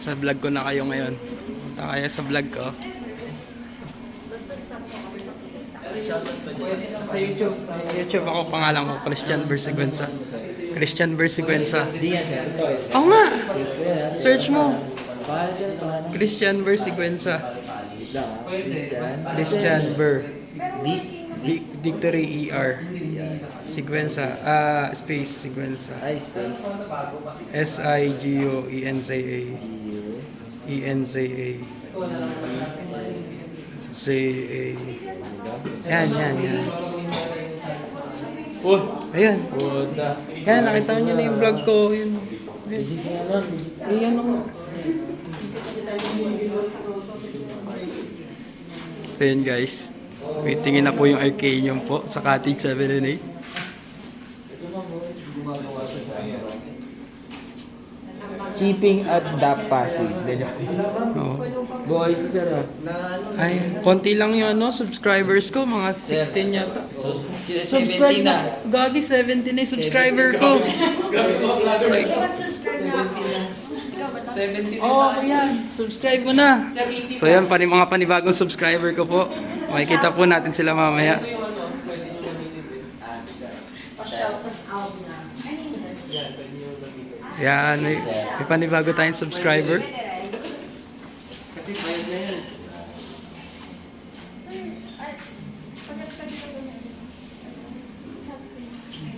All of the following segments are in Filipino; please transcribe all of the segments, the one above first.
Sa vlog ko na kayo ngayon. Punta kayo sa vlog ko. Sa YouTube. YouTube ako, pangalan ko, Christian Versicuenza. Christian Versicuenza. Oo nga! Search mo. Christian Versicuenza. Christian Ver. Victory ER. Sequenza. Space Sequenza. SIGOENZA. ENZA. ZA. Yan. Ayan. Yan, nakita nyo na yung vlog ko. Yun. Ayan o. So yun guys. Waitingin na po yung Arcanium po sa Cottage 7 and 8. Chipping at DAP passing. Oo. Boys, sir. Ay, konti lang yung subscribers ko, mga 16 yata. 17 na. Gagi, 17 na yung subscriber ko. Oo, yan. Subscribe mo na. So yan, mga panibagong subscriber ko po. Makikita po natin sila mamaya. Yan, may panibago tayong subscriber.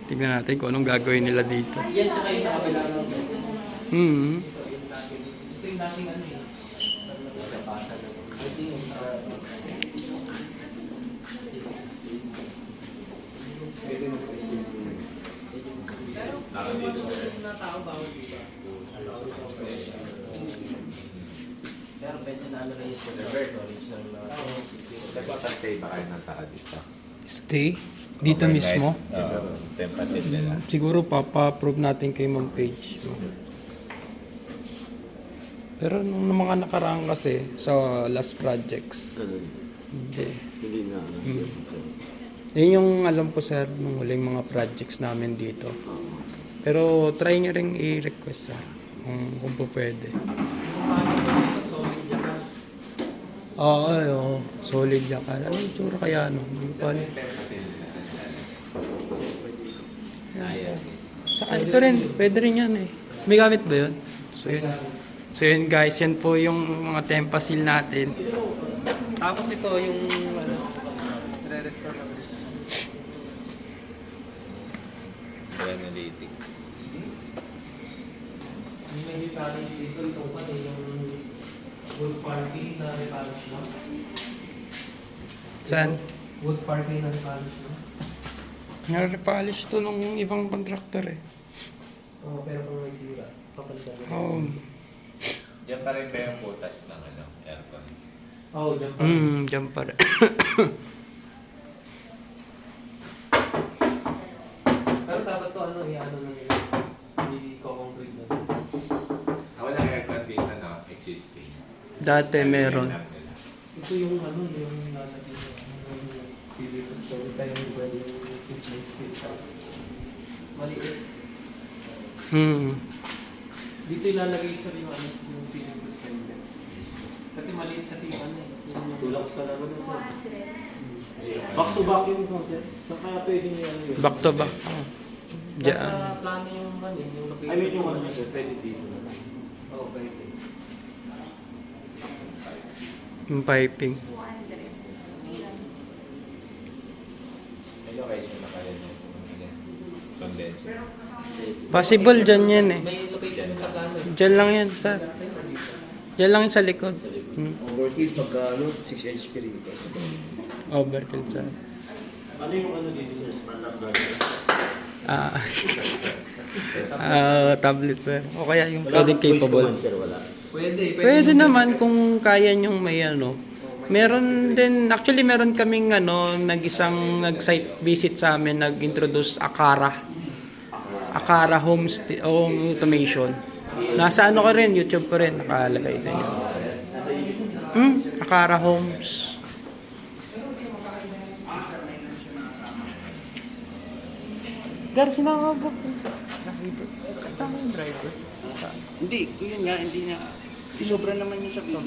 Tignan natin kung anong gagawin nila dito. Yan, tsaka yung sa kabila. Pero pwede na ano na yung storage ng Nagpapastay ba kayo ng tao dito? Stay? Dito mismo? Oo, 10% nila. Siguro papa-approve natin kay Ma'am Paige. Pero nung mga nakaraan kasi sa last projects. Hindi. Hindi na. Yun yung alam ko sir nung huling mga projects namin dito. Pero try nyo rin i-request sir. Kung po pwede. Oo, solid yakal. Ano yung tsura kaya ano? Hindi pa rin. Saka ito rin, pwede rin yan eh. May gamit ba yun? So yun guys, yan po yung mga Tempa seal natin. Tapos ito yung re-restore natin. Analytic. may parang dito itong pa yung wood parking na repolish mo. Saan? Wood parking na repolish mo. Nare-polish to nung ibang contractor eh. Oo, pero kung may sira, papalitan mo. Oo. Diyan pa rin ba yung butas ng aircon? Oo, dyan pa. Diyan pa rin. Pero dapat to i-ano na nila. Hindi ko-concrete na. Wala aircon dito na existing. Dati meron. Ito yung yung lalagay ng ceiling system. Tayo yung pwede yung ceiling system. Maliit. Dito ilalagay sa yung ceiling system. Kasi maliit kasi yung tulak pa naman ng sir. Back to back yung ito, sir. Saan kaya pwede niyo yun? Back to back. Diyan. Nasa plano yung yung location. I mean yung sir, pwede dito na. Oo, pwede. Yung piping. May location na kaya nyo condenser. Possible dyan yan eh. May location sa plano. Dyan lang yan sir. Dyan lang yung sa likod. Overkill pagka 6 HP rin ito. Overkill sir. Ano yung dito, sir? Standard guard? Tablet sir. O kaya yung pwedeng capable. Sir, wala. Pwede naman kung kaya nyong may Meron din, actually meron kaming nag-site visit sa amin, nag-introduce Akara home automation. Nasa ko rin, YouTube ko rin, nakalagay na yun. Akara Homes. Gar, sila nga ba? Kasama yung driver. Hindi, yun nga, hindi niya. Sobra naman yung sa bilang.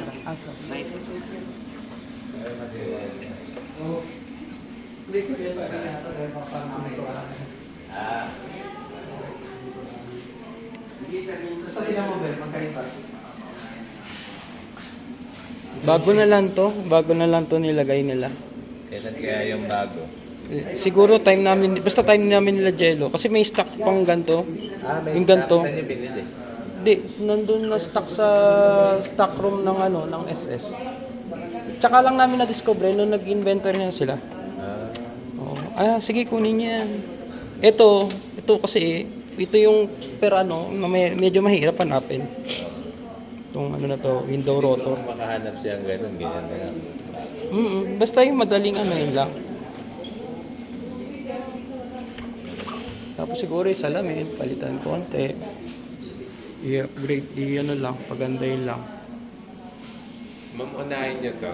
Hindi ko yan yata dahil mapapamamayaran. Sa tingnan mo, Ben, magkaiba. Bago na lang to nilagay nila. Kailan kaya yung bago? Siguro time namin, basta time namin nila Jello. Kasi may stock pang ganto. Yung ganto. Saan niyo binili? Hindi, nandun na stock sa stock room ng ng SS. Tsaka lang namin na-discover nung nag-inventory na sila. Oo. Sige, kunin niyo yan. Ito kasi, ito yung medyo mahirap hanapin. Itong na to, window rotor. Kung makahanap siyang ganun, ganyan na lang. Basta yung madaling yun lang. Tapos siguro yung salamin, palitan konti. I-upgrade, lang, pagandahin lang. Ma'am, unahin niyo to.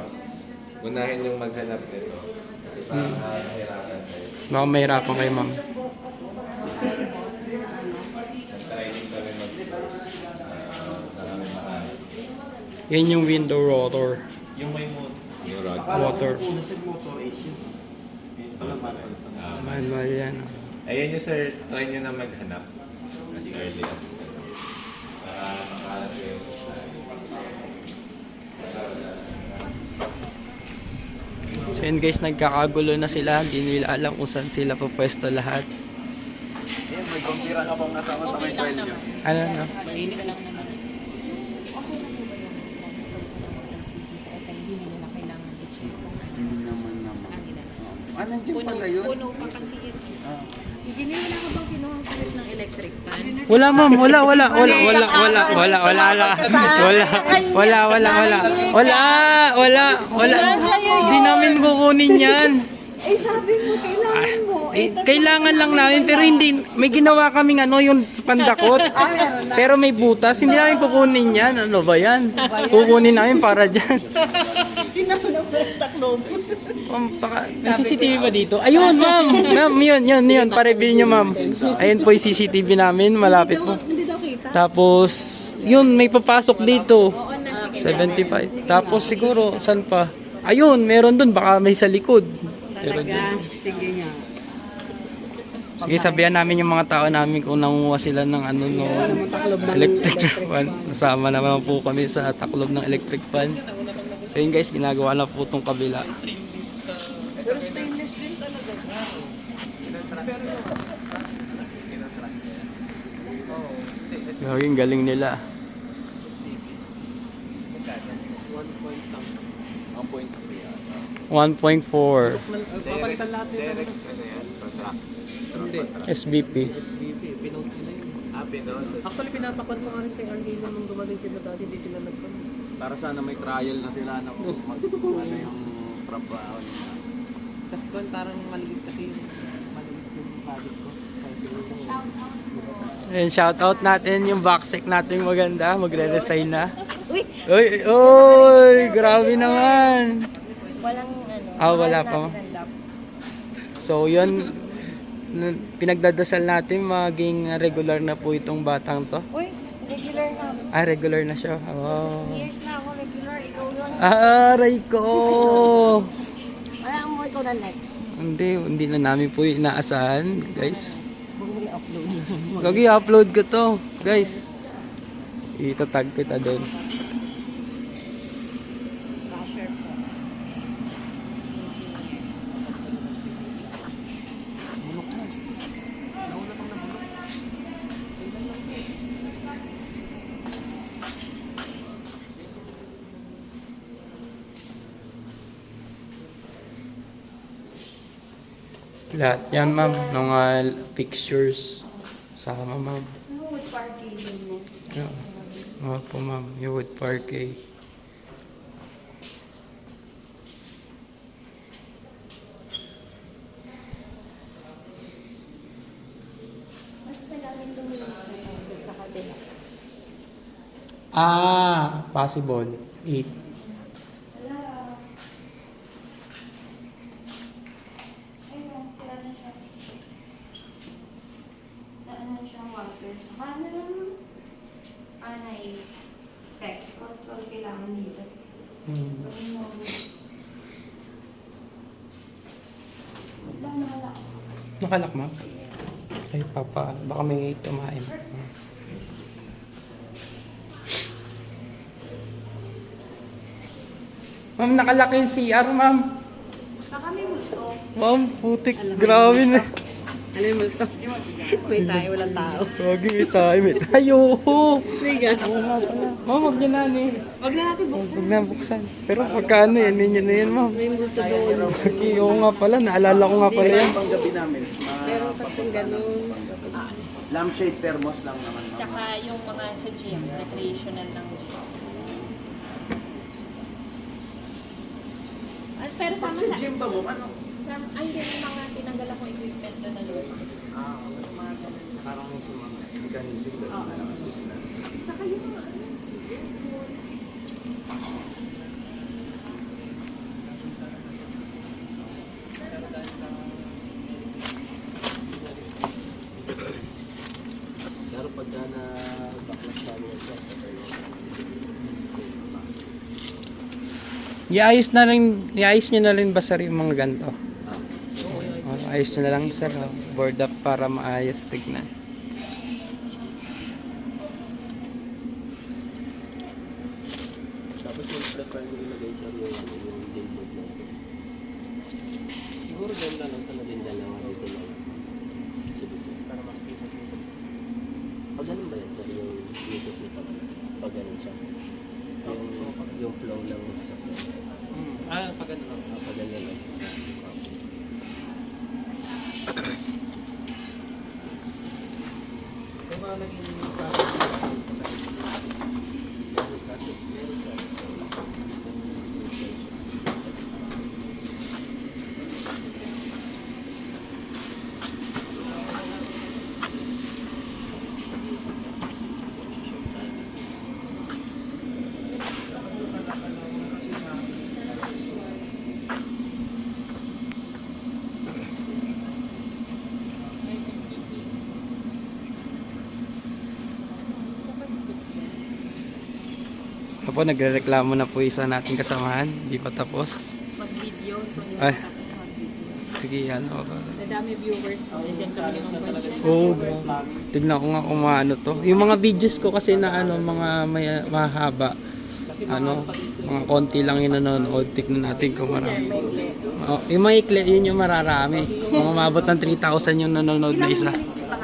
Unahin yung maghanap nito. Kasi parang mahirapan kayo. Baka mahirapan kayo, ma'am. Try din kami mag-post. Nakami makahanap. Yan yung window rotor. Yung may motor. Yung rod. Water. Nasa motor is yun. Manual yan. Ayun yung sir, try nyo na maghanap. As early as para makahanap kayo. So yun guys, nagkakagulo na sila. Hindi nila alam kung saan sila pupwesto lahat. Ayan, may kumpira ka pang nasama sa may value. Ano na? Mainit lang naman. Okay lang po ba yung sa FM? Hindi nila kailangan i-check kung Hindi naman naman. kanila. Nandiyan pala yun. Puno pa kasi yun. Engineer, wala ka bang kinuha ang kulit ng electric fan? Wala ma'am, wala. Hindi namin kukunin yan. Eh sabi mo, kailangan mo. Kailangan lang namin pero hindi may ginawa kaming yung pandakot. Pero may butas, hindi namin kukunin yan. Ano ba yan? Kukunin namin para diyan. Tinanong mo yung taklob. May CCTV ba dito? Ayun, ma'am. Ma'am, yun. Pa-review nyo, ma'am. Ayun po yung CCTV namin. Malapit po. Hindi daw kita. Tapos, yun, may papasok dito. 75. Tapos siguro, saan pa? Ayun, meron dun. Baka may sa likod. Talaga. Sige nga. Sige, sabihan namin yung mga tao namin kung nanguha sila ng no, electric fan. Kasama naman po kami sa taklob ng electric fan. So yun guys, ginagawa na po itong kabila. Pero stainless din talaga. Yung galing nila. 1.4 Papalitan lahat nila. Hindi. SBP. SBP, pinost nila yun. Pinos. Actually, pinatakot mo nga rin kay Arlene nung dumating sila dati, hindi sila nagpano. Para sana may trial na sila na kung ano yung trabaho nila. Kasi kung parang maliit kasi yung project ko. And shout out natin yung backsec natin maganda, magre-resign na. Uy, Oy, grabe naman. walang Wala pa. So yun, pinagdadasal natin maging regular na po itong batang to. Uy, regular na. Regular na siya. Oh. Years na ako regular. Ikaw yun. Aray ko! Wala mo, ikaw na next. Hindi na namin po inaasahan, guys. Bumili upload. Gagi, upload ko to, guys. Itatag kita doon. Basher po. Engineer. Lahat yan, ma'am. Mga fixtures. Sama, ma'am. Wood parking din mo. Yeah. Mga po, ma'am. Yung wood parquet. Mas kailangan tumulong sa kabila. Possible. 8. Ayun, sila na siya. Saan na siyang water. Saka na lang. Anay. Text control kailangan dito. Pag moments. Wala na wala. Nakalak, ma'am? Ay, papa. Baka may tumain. Ma'am, nakalak yung CR, ma'am. Baka may multo. Ma'am, putik. Grabe na. Ano yung multo? May tayo, walang tao. Huwag may tayo. May tayo. Sige. Oo nga pala. Ma'am, huwag niyo na eh. Huwag na natin buksan. Huwag na buksan. Pero pagkano yan, yun na yan, ma'am. May multo doon. Okay, oo nga pala. Naalala ko nga pala yan. Pang gabi namin. Meron kasing ganun. Lampshade thermos lang naman. ma'am. Tsaka yung mga sa gym, recreational ng gym. Pero sama Sa sa... gym ba mo? Ano? Ay, din yung mga tinanggal akong equipment doon na luma. Mga ganun. Parang sa mga mechanism doon. Tsaka yung mga ano. Pero pagka na backlash tayo siya, Iayos niyo na rin ba sir yung mga ganito? Ayos niyo na lang sir. Board up para maayos tignan. tapos yung prefer mo ilagay siya yung label natin. Siguro ganun na lang sa naging dalawa dito lang. Sige sir, para makikita dito. Pag ganun ba yan? Sir, yung YouTube nito pag ganun siya. Yung flow ng Pag ano lang. pag ganun lang. Yung mga naging Apo, nagrereklamo na po isa nating kasamahan. Di pa tapos. Mag-video. Kung hindi Ay. tapos mag-video. Sige, ano. Madami viewers mo. Nandiyan kami limang budget. Oo, tignan ko nga kung maano to. Yung mga videos ko kasi na ano, mga mahaba. Ano, mga konti lang yung nanonood. Tignan natin kung marami. Oh, yung mga ikli, yun yung mararami. Mga mabot ng 3,000 yung nanonood na isa. Ilang minutes pa